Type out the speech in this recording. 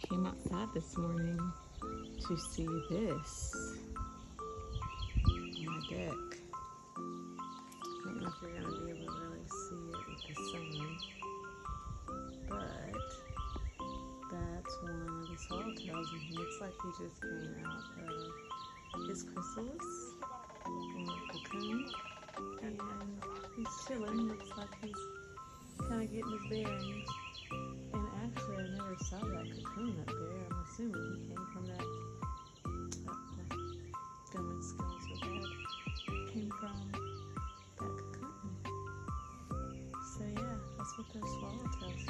came outside this morning to see this on my deck. I don't know if you're going to be able to really see it with the sun, but that's one of the swallowtails, and he looks like he just came out of his chrysalis or cocoon, and he's chilling. Looks like he's kind of getting his bearings. And actually, I never saw that cocoon up there. I'm assuming he came from that. Gum skills are bad. Came from that cocoon. So yeah, that's what those swallowtails